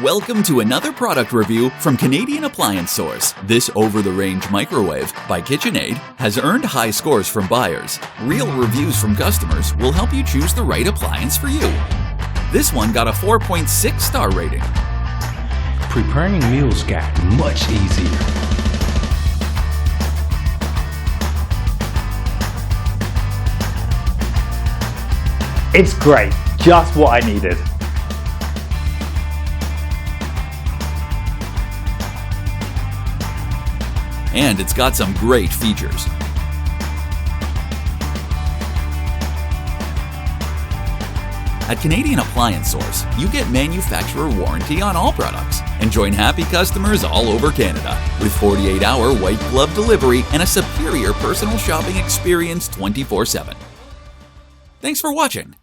Welcome to another product review from Canadian Appliance Source. This over-the-range microwave by KitchenAid has earned high scores from buyers. Real reviews from customers will help you choose the right appliance for you. This one got a 4.6 star rating. Preparing meals got much easier. It's great, just what I needed. And it's got some great features. At Canadian Appliance Source, you get manufacturer warranty on all products and join happy customers all over Canada with 48-hour white glove delivery and a superior personal shopping experience 24/7. Thanks for watching.